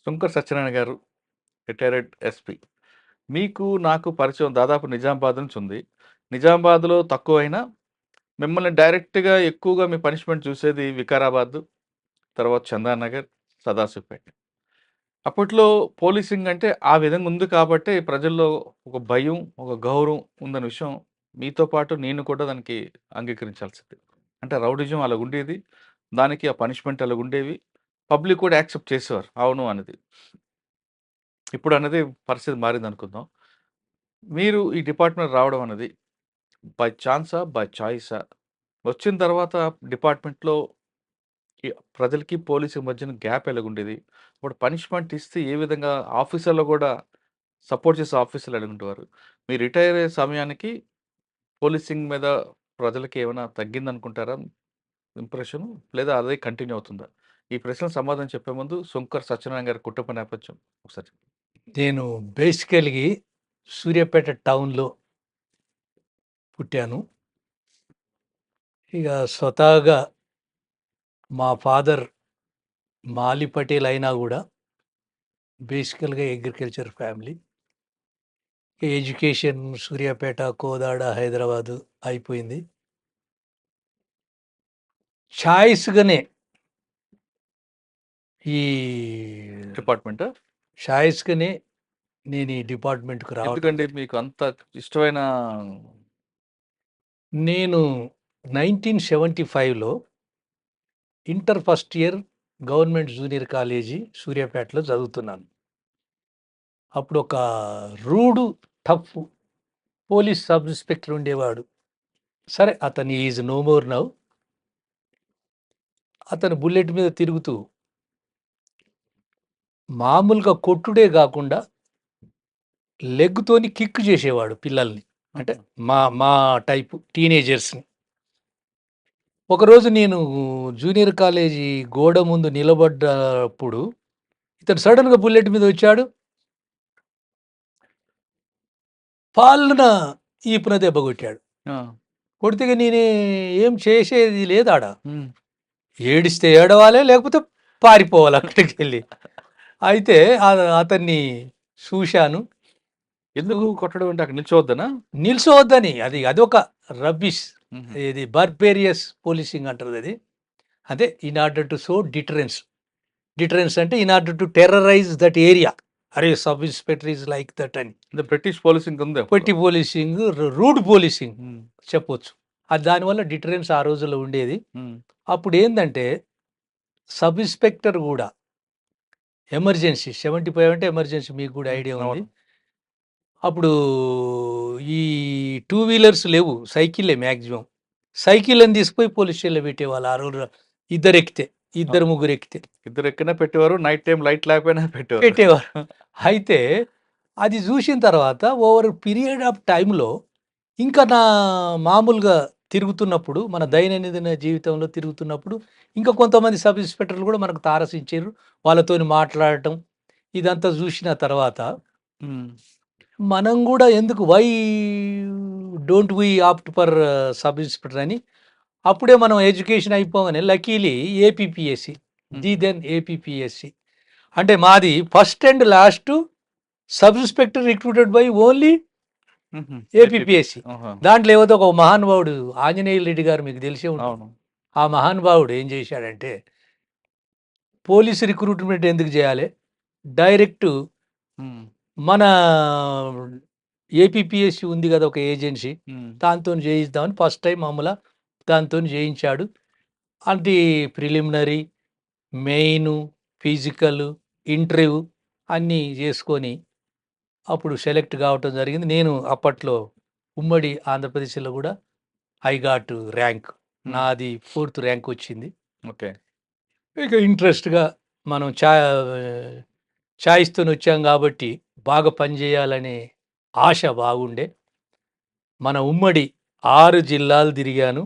శంకర్ సత్యనారాయణ గారు retired SP. మీకు నాకు పరిచయం దాదాపు నిజామాబాద్ నుంచి ఉంది. నిజామాబాద్‌లో తక్కువైనా మిమ్మల్ని డైరెక్ట్‌గా ఎక్కువగా మీ పనిష్మెంట్ చూసేది వికారాబాద్, తర్వాత చందానగర్, సదాశివపేట. అప్పట్లో పోలీసింగ్ అంటే ఆ విధంగా ఉంది కాబట్టే ప్రజల్లో ఒక భయం, ఒక గౌరవం ఉందన్న విషయం మీతో పాటు నేను కూడా దానికి అంగీకరించాల్సిందే. అంటే రౌడిజం అలాగుండేది. దానికి ఆ పనిష్మెంట్ అలాగుండేవి. పబ్లిక్ కూడా యాక్సెప్ట్ చేసేవారు. అవును అనేది. ఇప్పుడన్నది పరిస్థితి మారిందనుకుందాం. మీరు ఈ డిపార్ట్‌మెంట్ రావడం అన్నది బై ఛాన్సా? బై చాయిసా? వచ్చిన తర్వాత డిపార్ట్‌మెంట్‌లో ఈ ప్రజలకి, పోలీసుకి మధ్యన గ్యాప్ ఎలాగుండేది? ఇప్పుడు పనిష్మెంట్ ఇస్తే ఏ విధంగా ఆఫీసర్‌లో గూడా సపోర్ట్ చేసే ఆఫీసర్‌లు ఎలాగుండేవారు? మీరు రిటైర్ అయ్యే సమయానికి పోలీసింగ్ మీద ప్రజలకి ఏమైనా తగ్గిందనుకుంటారా ఇంప్రెషను? లేదా అదే కంటిన్యూ అవుతుందా? ఈ ప్రశ్నలకు సమాధానం చెప్పే ముందు శంకర్ సత్యనారాయణ గారి కుటుంబ నేపథ్యం ఒకసారి చెప్పండి. నేను బేసికల్‌గా సూర్యాపేట టౌన్‌లో పుట్టాను. ఇక స్వతహాగా మా ఫాదర్ మాలి పటేల్ అయినా గూడా బేసికల్‌గా agriculture family. Education Suryapet, Kodad, Hyderabad అయిపోయింది. చాయిస్‌గానే ఈ డిపార్ట్‌మెంటా? చాయిస్‌గానే నేను ఈ డిపార్ట్‌మెంట్‌కి రావడం ఎందుకండి మీకు అంత ఇష్టమైన నేను 1975లో inter first year government junior college సూర్యాపేటలో చదువుతున్నాను. అప్పుడు ఒక rude, tough police sub inspector ఉండేవాడు. సరే అతను ఈజ్ నో మోర్ నౌ. అతను బుల్లెట్ మీద తిరుగుతూ మామూలుగా కొట్టుడే గాకుండా లెగ్‌తోని కిక్ చేసేవాడు పిల్లల్ని. అంటే మా మా టైపు టీనేజర్స్‌ని. ఒకరోజు నేను జూనియర్ కాలేజీ గోడ ముందు నిలబడ్డప్పుడు ఇతను సడెన్‌గా బుల్లెట్ మీద వచ్చాడు. పాల్లున ఈపున దెబ్బ కొట్టాడు. ఆ! కొడితే ఇక నేనే ఏం చేసేది లేదాడ. హ్మ్. ఏడిస్తే ఏడవాలే లేకపోతే పారిపోవాలి అక్కడికెళ్ళి. అయితే అతన్ని చూశాను. ఎందుకు కొట్టడం అంటే అక్కడ నిల్చోవద్దనా? నిల్చోవద్దని అదొక రబ్బిష్. హుహు. ఇది బార్బేరియస్ పోలీసింగ్ అంటారది. అదే in order to show deterrence. Deterrence అంటే in order to terrorize that area. అరే! Sub inspector is like that అని. అంటే బ్రిటిష్ పోలీసింగ్ ఉంది అప్పుడు. పెట్టి పోలీసింగ్, రూడ్ పోలీసింగ్ హ్మ్. చెప్పొచ్చు. అది దానివల్ల డిటరెన్స్ ఆ రోజుల్లో ఉండేది. హ్మ్. అప్పుడేందంటే సబ్ ఇన్స్‌పెక్టర్ గూడా ఎమర్జెన్సీ 75 అంటే ఎమర్జెన్సీ మీకు గూడా హ్మ్. ఐడియా ఉంది. అవును. అప్పుడు ఈ టూ వీలర్స్ లేవు. సైకిల్లే మాక్సిమం. సైకిళ్ళని తీసుకుపోయి పోలీస్ స్టేషన్‌లో పెట్టేవాళ్ళు ఆ రోజుల్లో. ఇద్దరెక్కితే. ఇద్దరు, ముగ్గురెక్కితే. ఇద్దరెక్కినా పెట్టేవారు. నైట్ టైమ్ లైట్ లేకపోయినా పెట్టేవారు. పెట్టేవారు. అయితే అది జూసిన తర్వాత ఓవర్ పీరియడ్ ఆఫ్ టైమ్‌లో ఇంకా మామూలుగా తిరుగుతున్నప్పుడు, మన దైనందిన జీవితంలో తిరుగుతున్నప్పుడు ఇంకా కొంతమంది సబ్ ఇన్స్‌పెక్టర్‌లు గూడా మనకు తారసించిర్రు. వాళ్ళతోని మాట్లాడటం ఇదంతా జూసిన తర్వాత హ్మ్. మనం గూడా ఎందుకు don't we opt for sub inspector అని అప్పుడే మనం ఎడ్యుకేషన్ అయిపోగానే లక్కీలీ ఏపీపీఎస్‌సి. ది హుహు. Then APPSC. అంటే మాది first and last sub inspector recruited by only హుహు. ఏపీపీఎస్‌సి. ఆహా! దాంట్లో ఏవోతో ఒక మహానుభావుడు ఆంజనేయులు రెడ్డి గారు మీకు తెలిసే ఉంటుంది. అవును. ఆ మహానుభావుడు ఏం చేశాడంటే, పోలీస్ రిక్రూట్‌మెంట్ ఎందుకు చేయాలి? డైరెక్ట్ హ్మ్. మన ఏపీపీఎస్‌సి ఉంది గదా! ఒక ఏజెన్సీ. హ్మ్. దాంతోని చేయిద్దామని ఫస్ట్ టైమ్ దాంతోని చేయించాడు. అంటే ప్రిలిమినరీ, మెయిను, ఫిజికల్, ఇంటర్వ్యూ అన్నీ చేసుకొని అప్పుడు సెలెక్ట్ కావటం జరిగింది. నేను అప్పట్లో ఉమ్మడి ఆంధ్రప్రదేశ్‌లో గూడా ఐ గాట్ ర్యాంక్. హ్మ్. నాది 4థ్ ర్యాంక్ వచ్చింది. ఓకే. ఇక ఇంట్రెస్ట్‌గా మనం చాయిస్తోనొచ్చాం గాబట్టి బాగా పని జేయాలనే ఆశ బాగుండే. మన ఉమ్మడి 6 జిల్లాలు తిరిగాను.